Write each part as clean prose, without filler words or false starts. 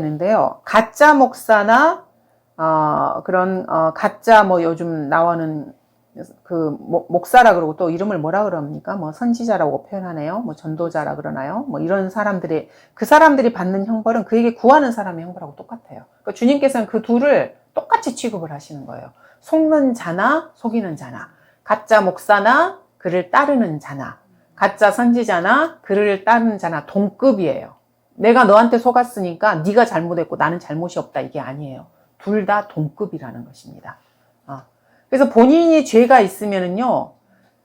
되는데요. 가짜 목사나 그런 가짜 뭐 요즘 나오는 그 목사라 그러고 또 이름을 뭐라 그럽니까? 뭐 선지자라고 표현하네요. 뭐 전도자라 그러나요? 뭐 이런 사람들이 그 사람들이 받는 형벌은 그에게 구하는 사람의 형벌하고 똑같아요. 그러니까 주님께서는 그 둘을 똑같이 취급을 하시는 거예요. 속는 자나 속이는 자나, 가짜 목사나 그를 따르는 자나, 가짜 선지자나 그를 따르는 자나 동급이에요. 내가 너한테 속았으니까 네가 잘못했고 나는 잘못이 없다, 이게 아니에요. 둘 다 동급이라는 것입니다. 그래서 본인이 죄가 있으면은요,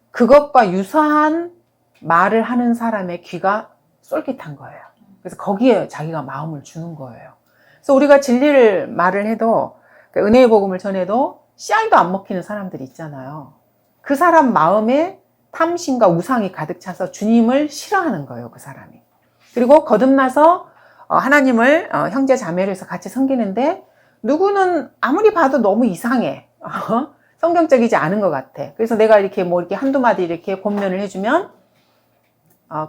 그것과 유사한 말을 하는 사람의 귀가 쫄깃한 거예요. 그래서 거기에 자기가 마음을 주는 거예요. 그래서 우리가 진리를 말을 해도, 은혜의 복음을 전해도 씨알도 안 먹히는 사람들이 있잖아요. 그 사람 마음에 탐심과 우상이 가득 차서 주님을 싫어하는 거예요, 그 사람이. 그리고 거듭나서 하나님을 형제 자매로 해서 같이 섬기는데, 누구는 아무리 봐도 너무 이상해. 성경적이지 않은 것 같아. 그래서 내가 이렇게 뭐 이렇게 한두 마디 이렇게 권면을 해주면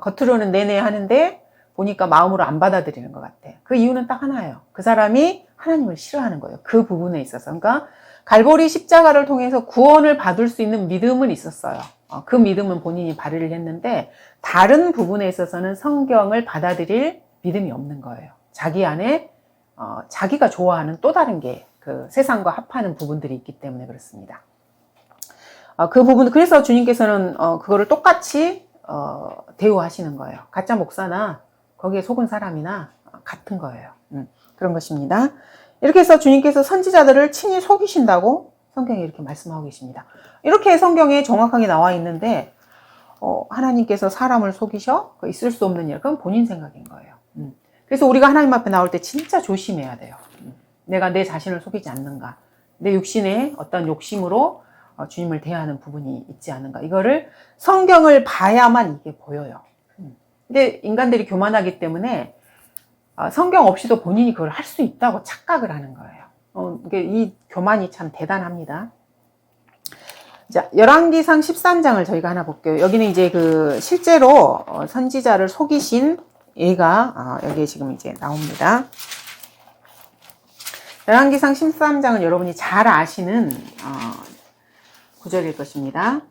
겉으로는 내내 하는데 보니까 마음으로 안 받아들이는 것 같아. 그 이유는 딱 하나예요. 그 사람이 하나님을 싫어하는 거예요. 그 부분에 있어서. 그러니까 갈보리 십자가를 통해서 구원을 받을 수 있는 믿음은 있었어요. 그 믿음은 본인이 발휘를 했는데 다른 부분에 있어서는 성경을 받아들일 믿음이 없는 거예요. 자기 안에 자기가 좋아하는 또 다른 게 그 세상과 합하는 부분들이 있기 때문에 그렇습니다. 그 부분, 그래서 주님께서는 그거를 똑같이 대우하시는 거예요. 가짜 목사나 거기에 속은 사람이나 같은 거예요. 그런 것입니다. 이렇게 해서 주님께서 선지자들을 친히 속이신다고 성경에 이렇게 말씀하고 계십니다. 이렇게 성경에 정확하게 나와 있는데 하나님께서 사람을 속이셔? 있을 수 없는 일. 그건 본인 생각인 거예요. 그래서 우리가 하나님 앞에 나올 때 진짜 조심해야 돼요. 내가 내 자신을 속이지 않는가, 내 육신의 어떤 욕심으로 주님을 대하는 부분이 있지 않은가, 이거를 성경을 봐야만 이게 보여요. 근데 인간들이 교만하기 때문에 성경 없이도 본인이 그걸 할 수 있다고 착각을 하는 거예요. 이 교만이 참 대단합니다. 자, 열왕기상 13장을 저희가 하나 볼게요. 여기는 이제 그 실제로 선지자를 속이신 예가 여기에 지금 이제 나옵니다. 열왕기상 13장은 여러분이 잘 아시는 구절일 것입니다.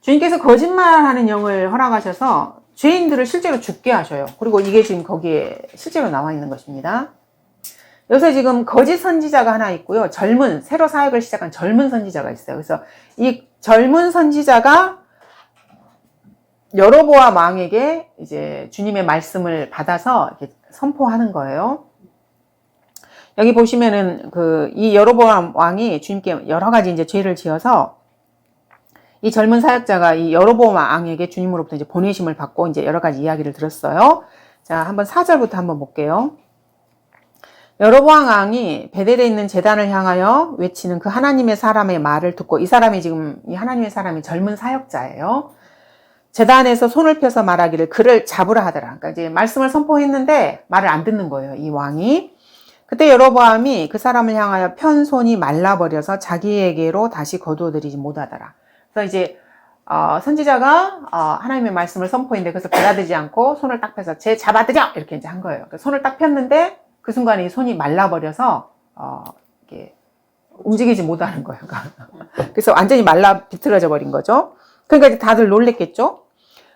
주님께서 거짓말하는 영을 허락하셔서 죄인들을 실제로 죽게 하셔요. 그리고 이게 지금 거기에 실제로 나와 있는 것입니다. 여기서 지금 거짓 선지자가 하나 있고요. 새로 사역을 시작한 젊은 선지자가 있어요. 그래서 이 젊은 선지자가 여로보암 왕에게 이제 주님의 말씀을 받아서 이렇게 선포하는 거예요. 여기 보시면은 이 여로보암 왕이 주님께 여러 가지 이제 죄를 지어서 이 젊은 사역자가 이 여로보암 왕에게 주님으로부터 이제 보내심을 받고 이제 여러 가지 이야기를 들었어요. 자, 한번 4절부터 한번 볼게요. 여로보암 왕이 베델에 있는 제단을 향하여 외치는 그 하나님의 사람의 말을 듣고, 이 사람이 지금 이 하나님의 사람이 젊은 사역자예요. 제단에서 손을 펴서 말하기를 그를 잡으라 하더라. 그러니까 이제 말씀을 선포했는데 말을 안 듣는 거예요, 이 왕이. 그때 여로보암이 그 사람을 향하여 편 손이 말라버려서 자기에게로 다시 거두어들이지 못하더라. 그래서 이제 선지자가 하나님의 말씀을 선포했는데 그래서 받아들이지 않고 손을 딱 펴서 쟤 잡아들여! 이렇게 이제 한 거예요. 손을 딱 폈는데 그 순간에 이 손이 말라버려서 이렇게 움직이지 못하는 거예요. 그래서 완전히 말라 비틀어져 버린 거죠. 그러니까 이제 다들 놀랬겠죠.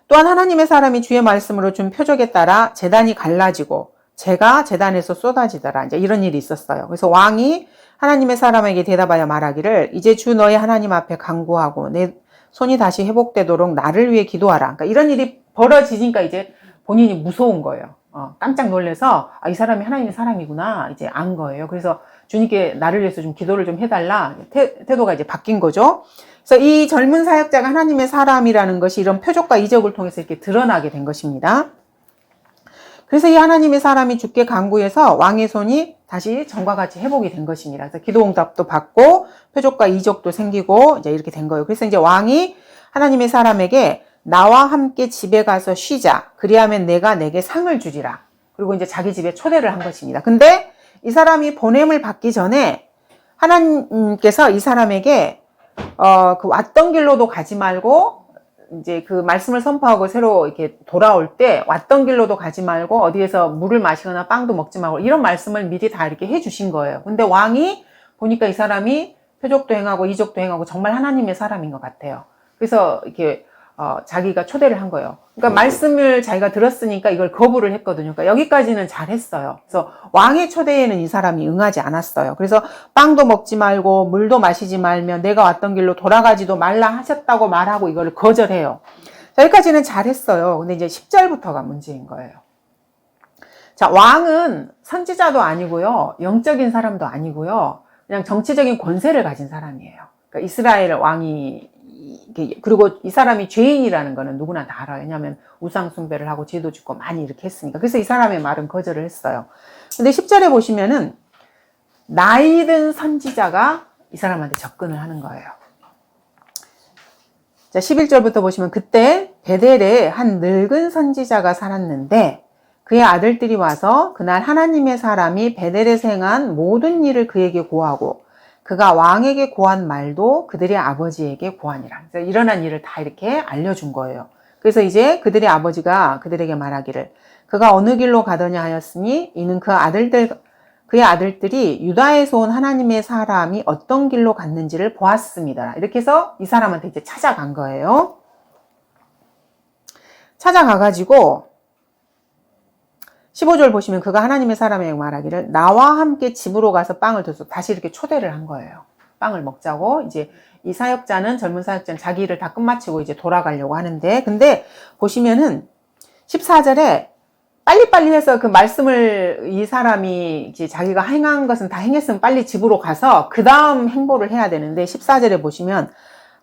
또한 하나님의 사람이 주의 말씀으로 준 표적에 따라 제단이 갈라지고 재가 제단에서 쏟아지더라. 이제 이런 일이 있었어요. 그래서 왕이 하나님의 사람에게 대답하여 말하기를 이제 주 너의 하나님 앞에 간구하고 내 손이 다시 회복되도록 나를 위해 기도하라. 그러니까 이런 일이 벌어지니까 이제 본인이 무서운 거예요. 깜짝 놀라서 이 사람이 하나님의 사람이구나 이제 안 거예요. 그래서 주님께 나를 위해서 좀 기도를 좀 해달라. 태도가 이제 바뀐 거죠. 그래서 이 젊은 사역자가 하나님의 사람이라는 것이 이런 표적과 이적을 통해서 이렇게 드러나게 된 것입니다. 그래서 이 하나님의 사람이 주께 간구해서 왕의 손이 다시 전과 같이 회복이 된 것입니다. 그래서 기도응답도 받고 표적과 이적도 생기고 이제 이렇게 된 거예요. 그래서 이제 왕이 하나님의 사람에게 나와 함께 집에 가서 쉬자. 그리하면 내가 내게 상을 주리라. 그리고 이제 자기 집에 초대를 한 것입니다. 근데 이 사람이 보냄을 받기 전에 하나님께서 이 사람에게 그 왔던 길로도 가지 말고 이제 그 말씀을 선포하고 새로 이렇게 돌아올 때 왔던 길로도 가지 말고 어디에서 물을 마시거나 빵도 먹지 말고 이런 말씀을 미리 다 이렇게 해 주신 거예요. 근데 왕이 보니까 이 사람이 표적도 행하고 이적도 행하고 정말 하나님의 사람인 것 같아요. 그래서 이렇게 자기가 초대를 한 거예요. 그러니까 말씀을 자기가 들었으니까 이걸 거부를 했거든요. 그러니까 여기까지는 잘했어요. 그래서 왕의 초대에는 이 사람이 응하지 않았어요. 그래서 빵도 먹지 말고 물도 마시지 말며 내가 왔던 길로 돌아가지도 말라 하셨다고 말하고 이거를 거절해요. 자, 여기까지는 잘했어요. 근데 이제 10절부터가 문제인 거예요. 자, 왕은 선지자도 아니고요. 영적인 사람도 아니고요. 그냥 정치적인 권세를 가진 사람이에요. 그러니까 이스라엘 왕이 그리고 이 사람이 죄인이라는 거는 누구나 다 알아요. 왜냐하면 우상 숭배를 하고 죄도 짓고 많이 이렇게 했으니까. 그래서 이 사람의 말은 거절을 했어요. 근데 10절에 보시면은 나이 든 선지자가 이 사람한테 접근을 하는 거예요. 자, 11절부터 보시면 그때 베델에 한 늙은 선지자가 살았는데 그의 아들들이 와서 그날 하나님의 사람이 베델에서 행한 모든 일을 그에게 고하고 그가 왕에게 고한 말도 그들의 아버지에게 고하니라. 그래서 일어난 일을 다 이렇게 알려준 거예요. 그래서 이제 그들의 아버지가 그들에게 말하기를 그가 어느 길로 가더냐 하였으니 이는 그의 아들들이 유다에서 온 하나님의 사람이 어떤 길로 갔는지를 보았습니다. 이렇게 해서 이 사람한테 이제 찾아간 거예요. 찾아가가지고 15절 보시면 그가 하나님의 사람에게 말하기를 나와 함께 집으로 가서 빵을 드소. 다시 이렇게 초대를 한 거예요. 빵을 먹자고. 이제 이 사역자는 젊은 사역자는 자기 일을 다 끝마치고 이제 돌아가려고 하는데 근데 보시면은 14절에 빨리빨리 해서 그 말씀을 이 사람이 이제 자기가 행한 것은 다 행했으면 빨리 집으로 가서 그 다음 행보를 해야 되는데 14절에 보시면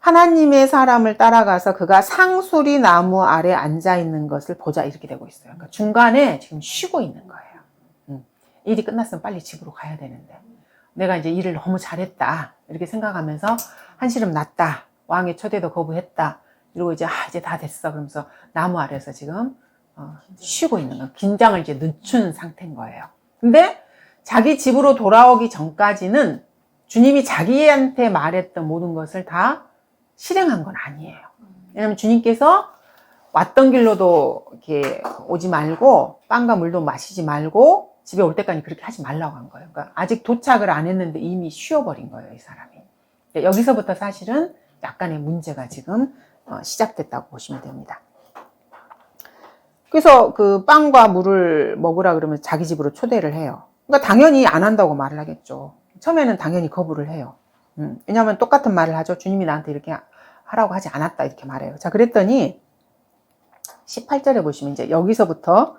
하나님의 사람을 따라가서 그가 상수리 나무 아래 앉아 있는 것을 보자 이렇게 되고 있어요. 그러니까 중간에 지금 쉬고 있는 거예요. 일이 끝났으면 빨리 집으로 가야 되는데 내가 이제 일을 너무 잘했다 이렇게 생각하면서 한시름 났다. 왕의 초대도 거부했다. 이러고 이제 이제 다 됐어. 그러면서 나무 아래에서 지금 쉬고 있는 거예요. 긴장을 이제 늦춘 상태인 거예요. 근데 자기 집으로 돌아오기 전까지는 주님이 자기한테 말했던 모든 것을 다 실행한 건 아니에요. 왜냐하면 주님께서 왔던 길로도 이렇게 오지 말고 빵과 물도 마시지 말고 집에 올 때까지 그렇게 하지 말라고 한 거예요. 그러니까 아직 도착을 안 했는데 이미 쉬어버린 거예요, 이 사람이. 여기서부터 사실은 약간의 문제가 지금 시작됐다고 보시면 됩니다. 그래서 그 빵과 물을 먹으라 그러면 자기 집으로 초대를 해요. 그러니까 당연히 안 한다고 말을 하겠죠. 처음에는 당연히 거부를 해요. 왜냐하면 똑같은 말을 하죠. 주님이 나한테 이렇게 하라고 하지 않았다 이렇게 말해요. 자, 그랬더니 18절에 보시면 이제 여기서부터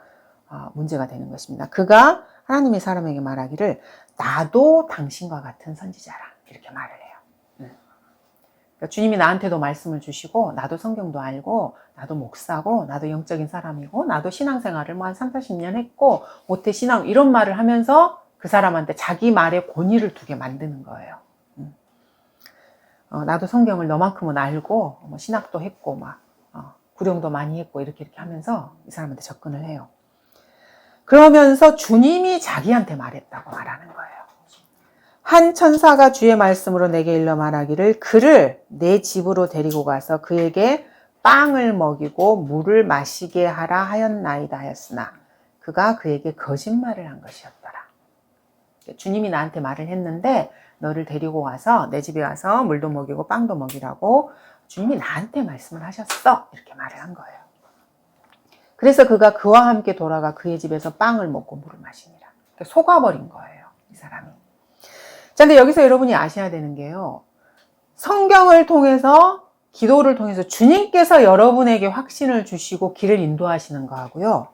문제가 되는 것입니다. 그가 하나님의 사람에게 말하기를 나도 당신과 같은 선지자라 이렇게 말을 해요. 그러니까 주님이 나한테도 말씀을 주시고 나도 성경도 알고 나도 목사고 나도 영적인 사람이고 나도 신앙생활을 뭐 한 30-40년 했고 모태 신앙 이런 말을 하면서 그 사람한테 자기 말에 권위를 두게 만드는 거예요. 나도 성경을 너만큼은 알고 뭐 신학도 했고 막 구령도 많이 했고 이렇게 하면서 이 사람한테 접근을 해요. 그러면서 주님이 자기한테 말했다고 말하는 거예요. 한 천사가 주의 말씀으로 내게 일러 말하기를 그를 내 집으로 데리고 가서 그에게 빵을 먹이고 물을 마시게 하라 하였나이다 하였으나 그가 그에게 거짓말을 한 것이었더라. 주님이 나한테 말을 했는데 너를 데리고 와서 내 집에 와서 물도 먹이고 빵도 먹이라고 주님이 나한테 말씀을 하셨어. 이렇게 말을 한 거예요. 그래서 그가 그와 함께 돌아가 그의 집에서 빵을 먹고 물을 마시니라. 속아버린 거예요, 이 사람이. 자, 근데 여기서 여러분이 아셔야 되는 게요. 성경을 통해서, 기도를 통해서 주님께서 여러분에게 확신을 주시고 길을 인도하시는 거하고요.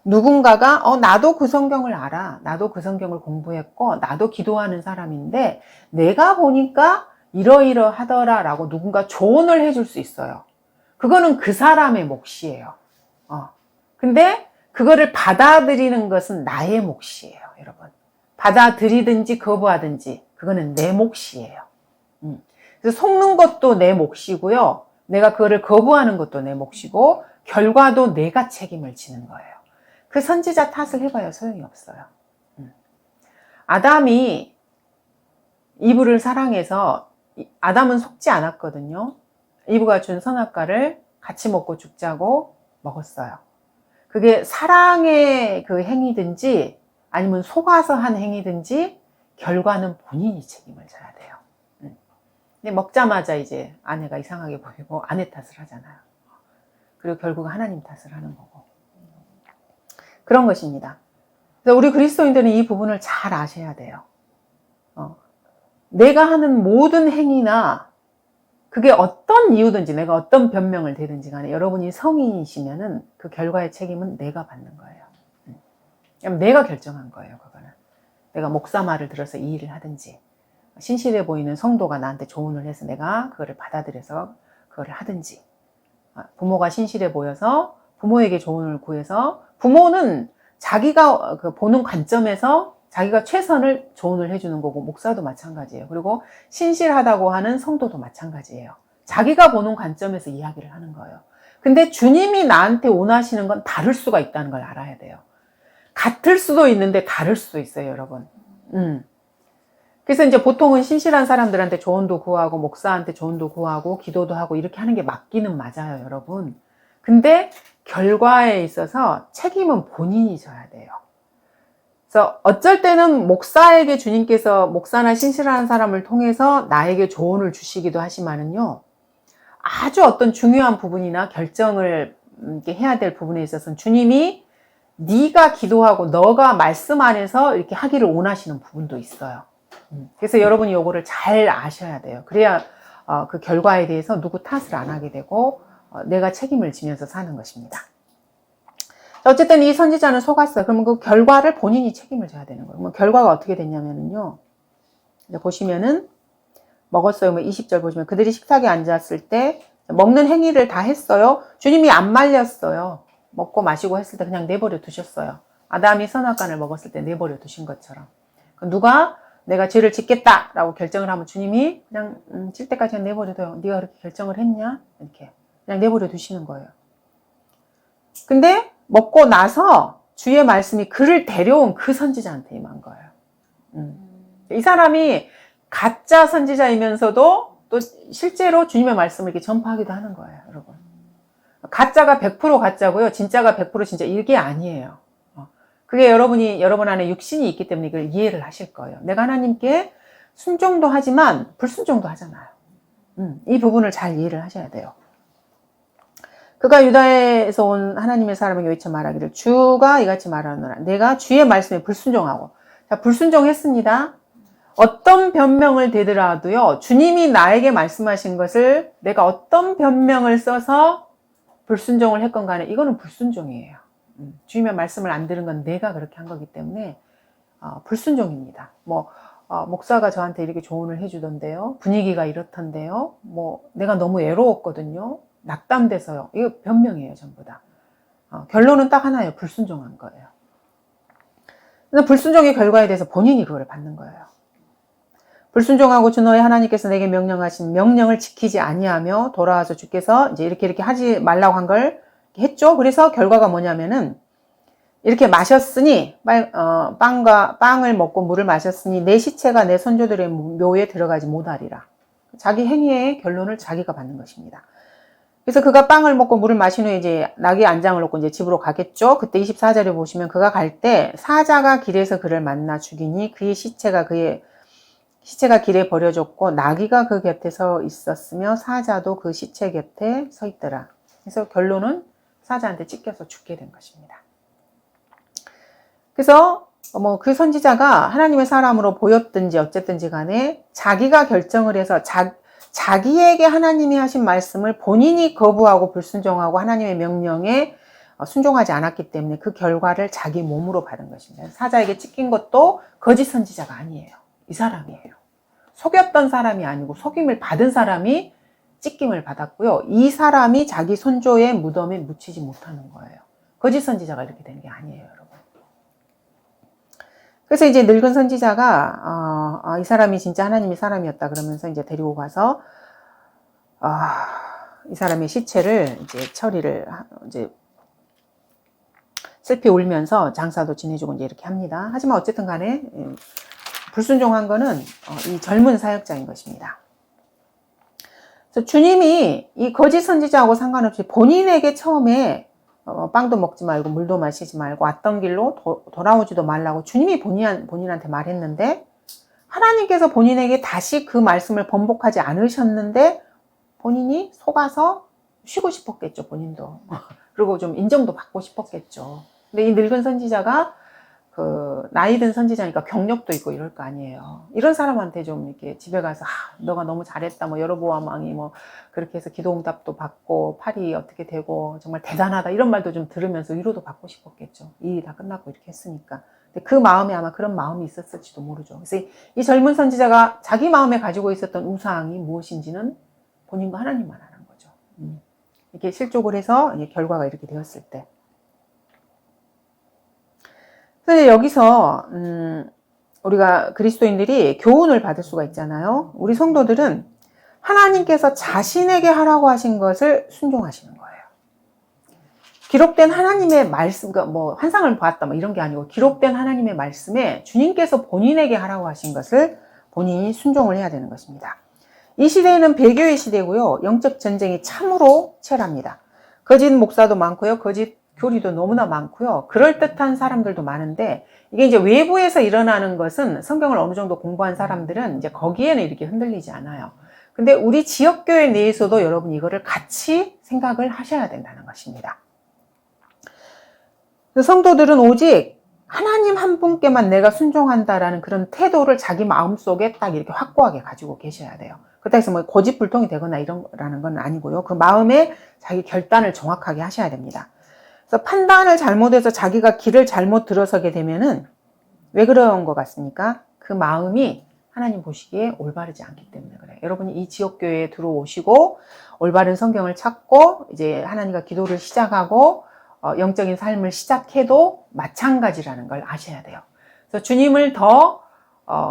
누군가가 나도 그 성경을 알아. 나도 그 성경을 공부했고 나도 기도하는 사람인데 내가 보니까 이러이러하더라 라고 누군가 조언을 해줄 수 있어요. 그거는 그 사람의 몫이에요. 근데 그거를 받아들이는 것은 나의 몫이에요, 여러분. 받아들이든지 거부하든지 그거는 내 몫이에요. 그래서 속는 것도 내 몫이고요. 내가 그거를 거부하는 것도 내 몫이고 결과도 내가 책임을 지는 거예요. 그 선지자 탓을 해봐야 소용이 없어요. 아담이 이브를 사랑해서 아담은 속지 않았거든요. 이브가 준 선악과를 같이 먹고 죽자고 먹었어요. 그게 사랑의 그 행위든지 아니면 속아서 한 행위든지 결과는 본인이 책임을 져야 돼요. 근데 먹자마자 이제 아내가 이상하게 보이고 아내 탓을 하잖아요. 그리고 결국 하나님 탓을 하는 거고. 그런 것입니다. 그래서 우리 그리스도인들은 이 부분을 잘 아셔야 돼요. 내가 하는 모든 행위나 그게 어떤 이유든지 내가 어떤 변명을 대든지 간에 여러분이 성인이시면은 그 결과의 책임은 내가 받는 거예요. 내가 결정한 거예요, 그거는. 내가 목사 말을 들어서 이 일을 하든지, 신실해 보이는 성도가 나한테 조언을 해서 내가 그거를 받아들여서 그거를 하든지, 부모가 신실해 보여서 부모에게 조언을 구해서, 부모는 자기가 보는 관점에서 자기가 최선을 조언을 해주는 거고, 목사도 마찬가지예요. 그리고 신실하다고 하는 성도도 마찬가지예요. 자기가 보는 관점에서 이야기를 하는 거예요. 근데 주님이 나한테 원하시는 건 다를 수가 있다는 걸 알아야 돼요. 같을 수도 있는데 다를 수도 있어요, 여러분. 그래서 이제 보통은 신실한 사람들한테 조언도 구하고, 목사한테 조언도 구하고, 기도도 하고, 이렇게 하는 게 맞기는 맞아요, 여러분. 근데 결과에 있어서 책임은 본인이 져야 돼요. 그래서 어쩔 때는 목사에게 주님께서 목사나 신실한 사람을 통해서 나에게 조언을 주시기도 하지만은요, 아주 어떤 중요한 부분이나 결정을 이렇게 해야 될 부분에 있어서는 주님이 네가 기도하고 너가 말씀 안에서 이렇게 하기를 원하시는 부분도 있어요. 그래서 여러분이 요거를 잘 아셔야 돼요. 그래야 그 결과에 대해서 누구 탓을 안 하게 되고 내가 책임을 지면서 사는 것입니다. 어쨌든 이 선지자는 속았어요. 그러면 그 결과를 본인이 책임을 져야 되는 거예요. 그럼 결과가 어떻게 됐냐면요. 보시면은 먹었어요. 20절 보시면 그들이 식탁에 앉았을 때 먹는 행위를 다 했어요. 주님이 안 말렸어요. 먹고 마시고 했을 때 그냥 내버려 두셨어요. 아담이 선악과를 먹었을 때 내버려 두신 것처럼. 누가 내가 죄를 짓겠다라고 결정을 하면 주님이 그냥 질 때까지 그냥 내버려둬요. 네가 그렇게 결정을 했냐? 이렇게 그냥 내버려 두시는 거예요. 근데 먹고 나서 주의 말씀이 그를 데려온 그 선지자한테 임한 거예요. 이 사람이 가짜 선지자이면서도 또 실제로 주님의 말씀을 이렇게 전파하기도 하는 거예요, 여러분. 가짜가 100% 가짜고요. 진짜가 100% 진짜 이게 아니에요. 그게 여러분 안에 육신이 있기 때문에 이걸 이해를 하실 거예요. 내가 하나님께 순종도 하지만 불순종도 하잖아요. 이 부분을 잘 이해를 하셔야 돼요. 그가 유다에서 온 하나님의 사람에게 외쳐 말하기를 주가 이같이 말하노라. 내가 주의 말씀에 불순종하고. 자, 불순종했습니다. 어떤 변명을 대더라도요. 주님이 나에게 말씀하신 것을 내가 어떤 변명을 써서 불순종을 했건 간에 이거는 불순종이에요. 주님의 말씀을 안 들은 건 내가 그렇게 한 거기 때문에 불순종입니다. 목사가 저한테 이렇게 조언을 해주던데요. 분위기가 이렇던데요. 내가 너무 외로웠거든요. 낙담돼서요. 이거 변명이에요, 전부 다. 결론은 딱 하나예요. 불순종한 거예요. 근데 불순종의 결과에 대해서 본인이 그걸 받는 거예요. 불순종하고 주 너의 하나님께서 내게 명령하신 명령을 지키지 아니하며 돌아와서 주께서 이제 이렇게 하지 말라고 한 걸 했죠. 그래서 결과가 뭐냐면은 이렇게 마셨으니 빵을 먹고 물을 마셨으니 내 시체가 내 선조들의 묘에 들어가지 못하리라. 자기 행위의 결론을 자기가 받는 것입니다. 그래서 그가 빵을 먹고 물을 마신 후에 이제 나귀 안장을 놓고 이제 집으로 가겠죠. 그때 24절에 보시면 그가 갈 때 사자가 길에서 그를 만나 죽이니 그의 시체가 길에 버려졌고 나귀가 그 곁에 서 있었으며 사자도 그 시체 곁에 서 있더라. 그래서 결론은 사자한테 찢겨서 죽게 된 것입니다. 그래서 그 선지자가 하나님의 사람으로 보였든지 어쨌든지 간에 자기가 결정을 해서 자기에게 하나님이 하신 말씀을 본인이 거부하고 불순종하고 하나님의 명령에 순종하지 않았기 때문에 그 결과를 자기 몸으로 받은 것입니다. 사자에게 찢긴 것도 거짓 선지자가 아니에요. 이 사람이에요. 속였던 사람이 아니고 속임을 받은 사람이 찢김을 받았고요. 이 사람이 자기 손조의 무덤에 묻히지 못하는 거예요. 거짓 선지자가 이렇게 되는 게 아니에요, 여러분. 그래서 이제 늙은 선지자가 이 사람이 진짜 하나님의 사람이었다 그러면서 이제 데리고 가서 이 사람의 시체를 이제 처리를 이제 슬피 울면서 장사도 지내주고 이제 이렇게 합니다. 하지만 어쨌든 간에 불순종한 거는 이 젊은 사역자인 것입니다. 그래서 주님이 이 거짓 선지자하고 상관없이 본인에게 처음에 빵도 먹지 말고 물도 마시지 말고 왔던 길로 돌아오지도 말라고 주님이 본인한테 말했는데, 하나님께서 본인에게 다시 그 말씀을 번복하지 않으셨는데 본인이 속아서 쉬고 싶었겠죠, 본인도. 그리고 좀 인정도 받고 싶었겠죠. 근데 이 늙은 선지자가 나이 든 선지자니까 경력도 있고 이럴 거 아니에요. 이런 사람한테 좀 이렇게 집에 가서 너가 너무 잘했다, 뭐 여로보암 왕이 뭐 그렇게 해서 기도응답도 받고 팔이 어떻게 되고 정말 대단하다, 이런 말도 좀 들으면서 위로도 받고 싶었겠죠. 일이 다 끝났고 이렇게 했으니까. 근데 그 마음에 아마 그런 마음이 있었을지도 모르죠. 그래서 이 젊은 선지자가 자기 마음에 가지고 있었던 우상이 무엇인지는 본인과 하나님만 아는 거죠. 이렇게 실족을 해서 결과가 이렇게 되었을 때. 그래서 여기서 우리가 그리스도인들이 교훈을 받을 수가 있잖아요. 우리 성도들은 하나님께서 자신에게 하라고 하신 것을 순종하시는 거예요. 기록된 하나님의 말씀, 뭐 환상을 보았다 뭐 이런 게 아니고, 기록된 하나님의 말씀에 주님께서 본인에게 하라고 하신 것을 본인이 순종을 해야 되는 것입니다. 이 시대에는 배교의 시대고요. 영적 전쟁이 참으로 치열합니다. 거짓 목사도 많고요. 거짓 교리도 너무나 많고요. 그럴듯한 사람들도 많은데, 이게 이제 외부에서 일어나는 것은 성경을 어느 정도 공부한 사람들은 이제 거기에는 이렇게 흔들리지 않아요. 근데 우리 지역교회 내에서도 여러분 이거를 같이 생각을 하셔야 된다는 것입니다. 성도들은 오직 하나님 한 분께만 내가 순종한다라는 그런 태도를 자기 마음속에 딱 이렇게 확고하게 가지고 계셔야 돼요. 그렇다고 해서 뭐 고집불통이 되거나 이런라는 건 아니고요. 그 마음에 자기 결단을 정확하게 하셔야 됩니다. 그래서 판단을 잘못해서 자기가 길을 잘못 들어서게 되면은 왜 그런 것 같습니까? 그 마음이 하나님 보시기에 올바르지 않기 때문에 그래요. 여러분이 이 지역교회에 들어오시고 올바른 성경을 찾고 이제 하나님과 기도를 시작하고 영적인 삶을 시작해도 마찬가지라는 걸 아셔야 돼요. 그래서 주님을 더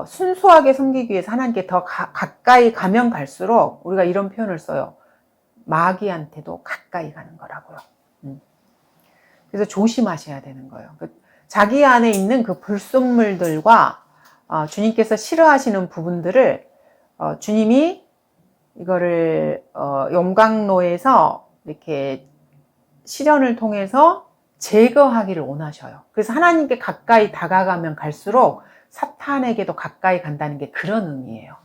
순수하게 섬기기 위해서 하나님께 더 가까이 가면 갈수록 우리가 이런 표현을 써요. 마귀한테도 가까이 가는 거라고요. 그래서 조심하셔야 되는 거예요. 자기 안에 있는 그 불순물들과 주님께서 싫어하시는 부분들을 주님이 이거를 용광로에서 이렇게 시련을 통해서 제거하기를 원하셔요. 그래서 하나님께 가까이 다가가면 갈수록 사탄에게도 가까이 간다는 게 그런 의미예요.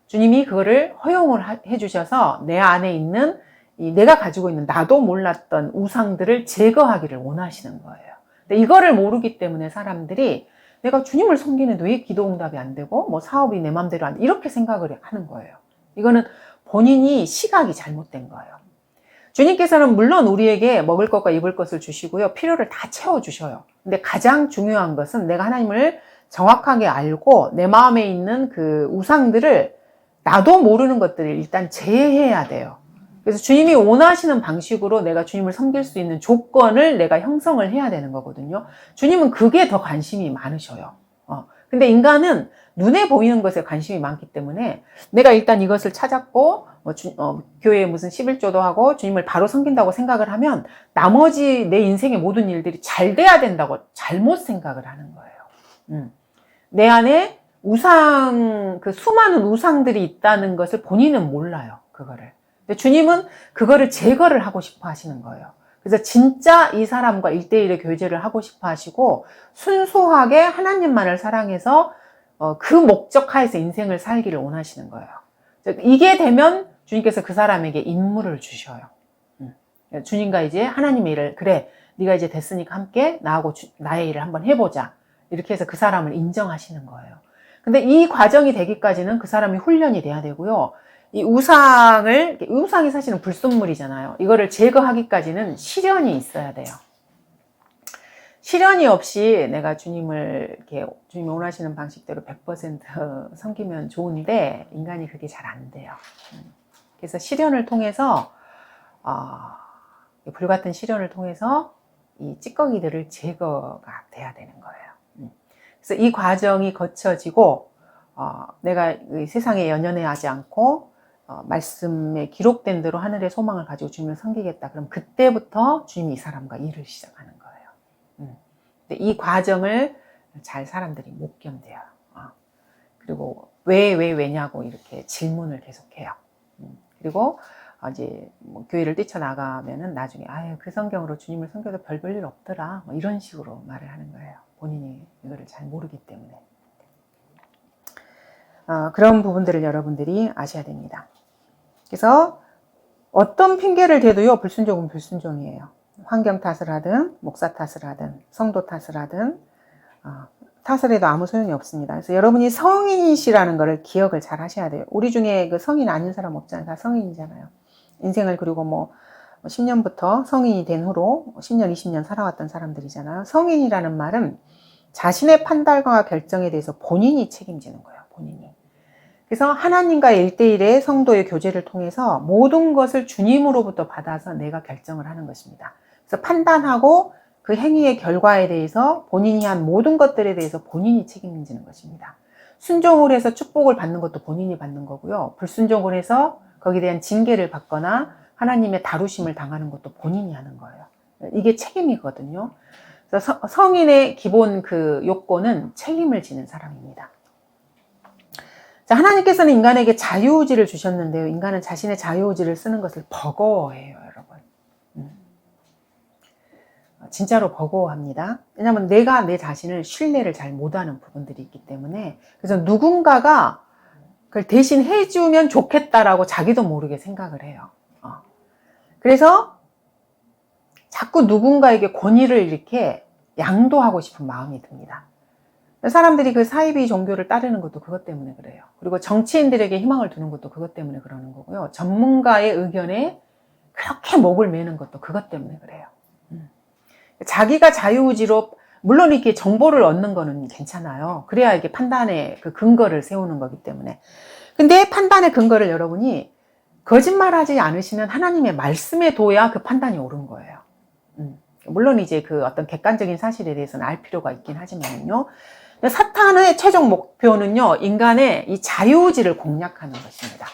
주님이 그거를 허용을 해주셔서 내 안에 있는 내가 가지고 있는 나도 몰랐던 우상들을 제거하기를 원하시는 거예요. 근데 이거를 모르기 때문에 사람들이 내가 주님을 섬기는데 왜 기도 응답이 안 되고 뭐 사업이 내 맘대로 안 돼, 이렇게 생각을 하는 거예요. 이거는 본인이 시각이 잘못된 거예요. 주님께서는 물론 우리에게 먹을 것과 입을 것을 주시고요. 필요를 다 채워주셔요. 근데 가장 중요한 것은 내가 하나님을 정확하게 알고 내 마음에 있는 그 우상들을, 나도 모르는 것들을 일단 제해해야 돼요. 그래서 주님이 원하시는 방식으로 내가 주님을 섬길 수 있는 조건을 내가 형성을 해야 되는 거거든요. 주님은 그게 더 관심이 많으셔요. 근데 인간은 눈에 보이는 것에 관심이 많기 때문에 내가 일단 이것을 찾았고 교회에 무슨 11조도 하고 주님을 바로 섬긴다고 생각을 하면 나머지 내 인생의 모든 일들이 잘 돼야 된다고 잘못 생각을 하는 거예요. 내 안에 그 수많은 우상들이 있다는 것을 본인은 몰라요. 그거를. 근데 주님은 그거를 제거를 하고 싶어 하시는 거예요. 그래서 진짜 이 사람과 1대1의 교제를 하고 싶어 하시고 순수하게 하나님만을 사랑해서 그 목적 하에서 인생을 살기를 원하시는 거예요. 이게 되면 주님께서 그 사람에게 임무를 주셔요. 주님과 이제 하나님의 일을, 그래 네가 이제 됐으니까 함께 나하고 나의 일을 한번 해보자, 이렇게 해서 그 사람을 인정하시는 거예요. 근데 이 과정이 되기까지는 그 사람이 훈련이 돼야 되고요. 이 우상이 사실은 불순물이잖아요. 이거를 제거하기까지는 시련이 있어야 돼요. 시련이 없이 내가 주님이 원하시는 방식대로 100% 섬기면 좋은데 인간이 그게 잘 안 돼요. 그래서 시련을 통해서 불같은 시련을 통해서 이 찌꺼기들을 제거가 돼야 되는 거예요. 그래서 이 과정이 거쳐지고 내가 세상에 연연해하지 않고 말씀에 기록된 대로 하늘의 소망을 가지고 주님을 섬기겠다. 그럼 그때부터 주님이 이 사람과 일을 시작하는 거예요. 근데 이 과정을 잘 사람들이 못 견뎌요. 그리고 왜냐고 이렇게 질문을 계속해요. 그리고 이제 뭐 교회를 뛰쳐나가면은 나중에 아유 그 성경으로 주님을 섬겨도 별 볼 일 없더라 뭐 이런 식으로 말을 하는 거예요. 본인이 이거를 잘 모르기 때문에. 그런 부분들을 여러분들이 아셔야 됩니다. 그래서 어떤 핑계를 대도요, 불순종은 불순종이에요. 환경 탓을 하든, 목사 탓을 하든, 성도 탓을 하든, 탓을 해도 아무 소용이 없습니다. 그래서 여러분이 성인이시라는 것을 기억을 잘 하셔야 돼요. 우리 중에 그 성인 아닌 사람 없잖아요. 다 성인이잖아요. 인생을 그리고 뭐 10년부터 성인이 된 후로 10년, 20년 살아왔던 사람들이잖아요. 성인이라는 말은 자신의 판단과 결정에 대해서 본인이 책임지는 거예요. 본인이. 그래서 하나님과의 1대1의 성도의 교제를 통해서 모든 것을 주님으로부터 받아서 내가 결정을 하는 것입니다. 그래서 판단하고 그 행위의 결과에 대해서 본인이 한 모든 것들에 대해서 본인이 책임지는 것입니다. 순종을 해서 축복을 받는 것도 본인이 받는 거고요. 불순종을 해서 거기에 대한 징계를 받거나 하나님의 다루심을 당하는 것도 본인이 하는 거예요. 이게 책임이거든요. 그래서 성인의 기본 그 요건은 책임을 지는 사람입니다. 자, 하나님께서는 인간에게 자유의지를 주셨는데요. 인간은 자신의 자유의지를 쓰는 것을 버거워해요, 여러분. 진짜로 버거워합니다. 왜냐하면 내가 내 자신을 신뢰를 잘 못하는 부분들이 있기 때문에. 그래서 누군가가 그걸 대신 해주면 좋겠다라고 자기도 모르게 생각을 해요. 그래서 자꾸 누군가에게 권위를 이렇게 양도하고 싶은 마음이 듭니다. 사람들이 그 사이비 종교를 따르는 것도 그것 때문에 그래요. 그리고 정치인들에게 희망을 두는 것도 그것 때문에 그러는 거고요. 전문가의 의견에 그렇게 목을 매는 것도 그것 때문에 그래요. 자기가 자유의지로 물론 이렇게 정보를 얻는 거는 괜찮아요. 그래야 이게 판단의 그 근거를 세우는 거기 때문에. 근데 판단의 근거를 여러분이 거짓말하지 않으시는 하나님의 말씀에 둬야 그 판단이 옳은 거예요. 물론 이제 그 어떤 객관적인 사실에 대해서는 알 필요가 있긴 하지만요. 사탄의 최종 목표는요, 인간의 이 자유의지를 공략하는 것입니다.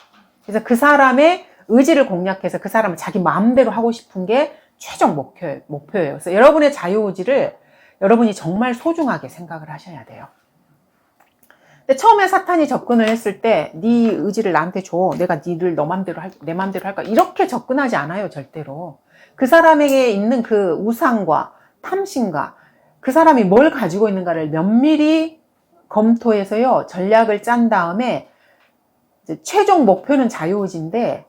그래서 그 사람의 의지를 공략해서 그 사람을 자기 마음대로 하고 싶은 게 최종 목표예요. 그래서 여러분의 자유의지를 여러분이 정말 소중하게 생각을 하셔야 돼요. 근데 처음에 사탄이 접근을 했을 때 네 의지를 나한테 줘. 내가 니를 내 맘대로 할까? 이렇게 접근하지 않아요, 절대로. 그 사람에게 있는 그 우상과 탐심과 그 사람이 뭘 가지고 있는가를 면밀히 검토해서요, 전략을 짠 다음에 이제 최종 목표는 자유의지인데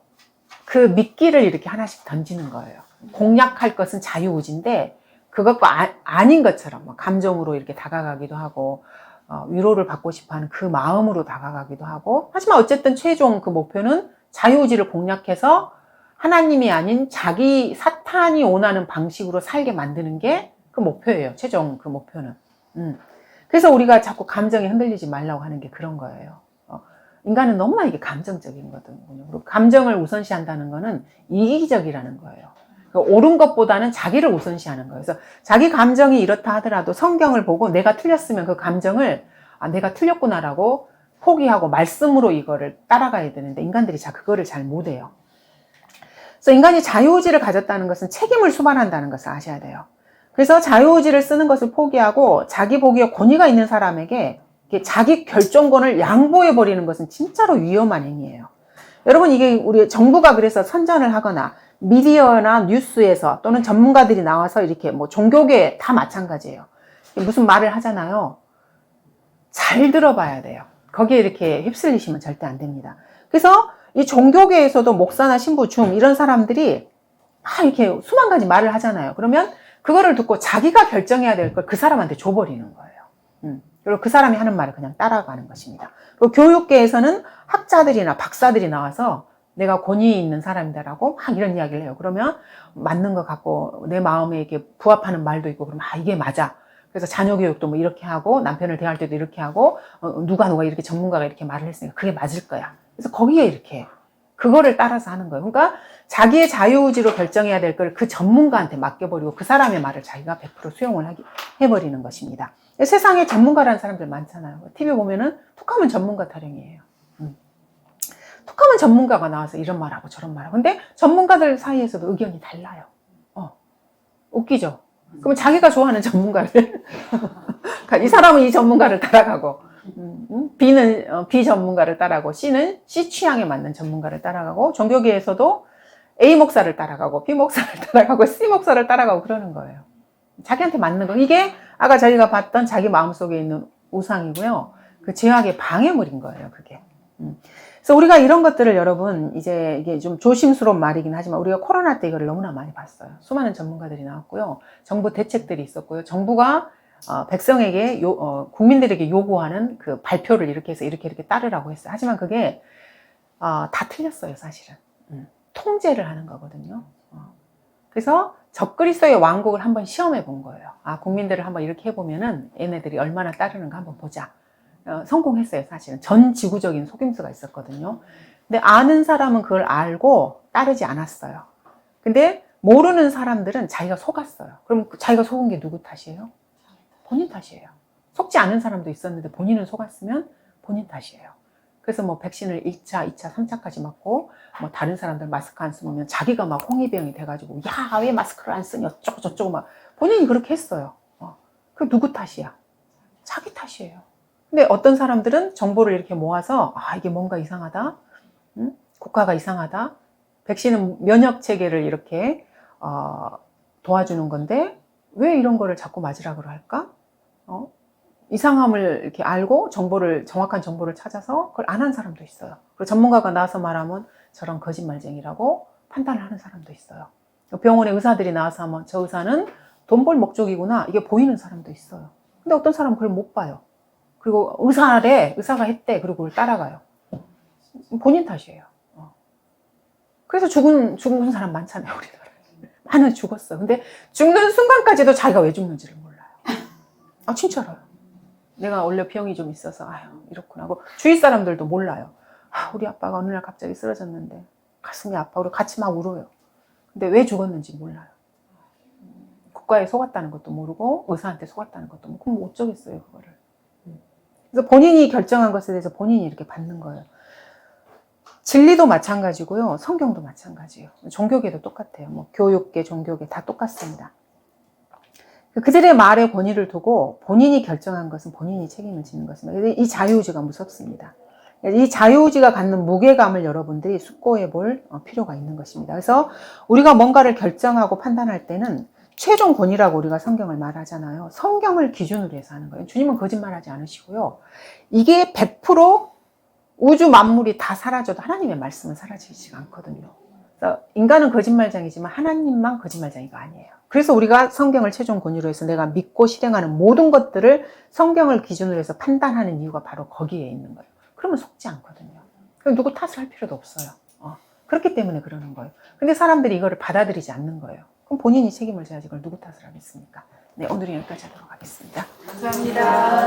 그 미끼를 이렇게 하나씩 던지는 거예요. 공략할 것은 자유의지인데 그것과 아닌 것처럼 감정으로 이렇게 다가가기도 하고 위로를 받고 싶어하는 그 마음으로 다가가기도 하고, 하지만 어쨌든 최종 그 목표는 자유의지를 공략해서 하나님이 아닌 자기 사탄이 원하는 방식으로 살게 만드는 게 그 목표예요. 최종 그 목표는. 그래서 우리가 자꾸 감정에 흔들리지 말라고 하는 게 그런 거예요. 인간은 너무나 이게 감정적인 거거든요. 그리고 감정을 우선시한다는 거는 이기적이라는 거예요. 옳은 것보다는 자기를 우선시하는 거예요. 그래서 자기 감정이 이렇다 하더라도 성경을 보고 내가 틀렸으면 그 감정을 내가 틀렸구나라고 포기하고 말씀으로 이거를 따라가야 되는데 인간들이 그거를 잘 못해요. 그래서 인간이 자유의지를 가졌다는 것은 책임을 수반한다는 것을 아셔야 돼요. 그래서 자유의지를 쓰는 것을 포기하고 자기 보기에 권위가 있는 사람에게 자기 결정권을 양보해버리는 것은 진짜로 위험한 행위예요. 여러분, 이게 우리 정부가 그래서 선전을 하거나 미디어나 뉴스에서 또는 전문가들이 나와서 이렇게 뭐 종교계 다 마찬가지예요. 무슨 말을 하잖아요. 잘 들어봐야 돼요. 거기에 이렇게 휩쓸리시면 절대 안 됩니다. 그래서 이 종교계에서도 목사나 신부, 중 이런 사람들이 막 이렇게 수만 가지 말을 하잖아요. 그러면 그거를 듣고 자기가 결정해야 될 걸 그 사람한테 줘버리는 거예요. 그리고 그 사람이 하는 말을 그냥 따라가는 것입니다. 그리고 교육계에서는 학자들이나 박사들이 나와서 내가 권위 있는 사람이다라고 막 이런 이야기를 해요. 그러면 맞는 것 같고 내 마음에 이렇게 부합하는 말도 있고 그러면 이게 맞아. 그래서 자녀 교육도 뭐 이렇게 하고 남편을 대할 때도 이렇게 하고 누가 이렇게 전문가가 이렇게 말을 했으니까 그게 맞을 거야. 그래서 거기에 이렇게 그거를 따라서 하는 거예요. 그러니까 자기의 자유의지로 결정해야 될 걸 그 전문가한테 맡겨버리고 그 사람의 말을 자기가 100% 수용을 해버리는 것입니다. 세상에 전문가라는 사람들 많잖아요. TV 보면은 툭하면 전문가 타령이에요. 툭하면 전문가가 나와서 이런 말하고 저런 말하고. 근데 전문가들 사이에서도 의견이 달라요. 웃기죠? 그러면 자기가 좋아하는 전문가를 이 사람은 이 전문가를 따라가고 B는 B 전문가를 따라가고 C는 C 취향에 맞는 전문가를 따라가고 종교계에서도 A 목사를 따라가고 B 목사를 따라가고 C 목사를 따라가고 그러는 거예요. 자기한테 맞는 거. 이게 아까 저희가 봤던 자기 마음속에 있는 우상이고요. 그 죄악의 방해물인 거예요, 그게. 그래서 우리가 이런 것들을 여러분, 이제 이게 좀 조심스러운 말이긴 하지만 우리가 코로나 때 이걸 너무나 많이 봤어요. 수많은 전문가들이 나왔고요. 정부 대책들이 있었고요. 정부가 백성에게 국민들에게 요구하는 그 발표를 이렇게 해서 이렇게 따르라고 했어요. 하지만 그게 다 틀렸어요, 사실은. 통제를 하는 거거든요. 그래서 적그리스도의 왕국을 한번 시험해 본 거예요. 국민들을 한번 이렇게 해보면은 얘네들이 얼마나 따르는가 한번 보자. 성공했어요, 사실은. 전 지구적인 속임수가 있었거든요. 근데 아는 사람은 그걸 알고 따르지 않았어요. 근데 모르는 사람들은 자기가 속았어요. 그럼 자기가 속은 게 누구 탓이에요? 본인 탓이에요. 속지 않은 사람도 있었는데 본인은 속았으면 본인 탓이에요. 그래서 뭐 백신을 1차, 2차, 3차까지 맞고 뭐 다른 사람들 마스크 안 쓰면 자기가 막 홍위병이 돼가지고 야, 왜 마스크를 안 쓰니 어쩌고 저쩌고 막 본인이 그렇게 했어요. 그 누구 탓이야? 자기 탓이에요. 근데 어떤 사람들은 정보를 이렇게 모아서 이게 뭔가 이상하다. 국가가 이상하다. 백신은 면역 체계를 이렇게 도와주는 건데 왜 이런 거를 자꾸 맞으라고 할까? 이상함을 이렇게 알고 정확한 정보를 찾아서 그걸 안 한 사람도 있어요. 그리고 전문가가 나와서 말하면 저런 거짓말쟁이라고 판단을 하는 사람도 있어요. 병원에 의사들이 나와서 하면 저 의사는 돈 벌 목적이구나 이게 보이는 사람도 있어요. 근데 어떤 사람은 그걸 못 봐요. 그리고 의사가 했대. 그리고 그걸 따라가요. 본인 탓이에요. 그래서 죽은 사람 많잖아요, 우리나라에. 많은 죽었어요. 근데 죽는 순간까지도 자기가 왜 죽는지를 몰라요. 진짜로요. 내가 원래 병이 좀 있어서 이렇구나 하고 주위 사람들도 몰라요. 우리 아빠가 어느 날 갑자기 쓰러졌는데 가슴이 아파. 우리 같이 막 울어요. 근데 왜 죽었는지 몰라요. 국가에 속았다는 것도 모르고 의사한테 속았다는 것도 모르고 그럼 어쩌겠어요, 그거를. 그래서 본인이 결정한 것에 대해서 본인이 이렇게 받는 거예요. 진리도 마찬가지고요. 성경도 마찬가지예요. 종교계도 똑같아요. 뭐 교육계, 종교계 다 똑같습니다. 그들의 말에 권위를 두고 본인이 결정한 것은 본인이 책임을 지는 것입니다. 이 자유의지가 무섭습니다. 이 자유의지가 갖는 무게감을 여러분들이 숙고해 볼 필요가 있는 것입니다. 그래서 우리가 뭔가를 결정하고 판단할 때는 최종 권위라고 우리가 성경을 말하잖아요. 성경을 기준으로 해서 하는 거예요. 주님은 거짓말하지 않으시고요. 이게 100% 우주 만물이 다 사라져도 하나님의 말씀은 사라지지 않거든요. 그래서 인간은 거짓말쟁이지만 하나님만 거짓말쟁이가 아니에요. 그래서 우리가 성경을 최종 권위로 해서 내가 믿고 실행하는 모든 것들을 성경을 기준으로 해서 판단하는 이유가 바로 거기에 있는 거예요. 그러면 속지 않거든요. 누구 탓을 할 필요도 없어요. 그렇기 때문에 그러는 거예요. 근데 사람들이 이거를 받아들이지 않는 거예요. 그럼 본인이 책임을 져야지 그걸 누구 탓을 하겠습니까? 네, 오늘은 여기까지 하도록 하겠습니다. 감사합니다.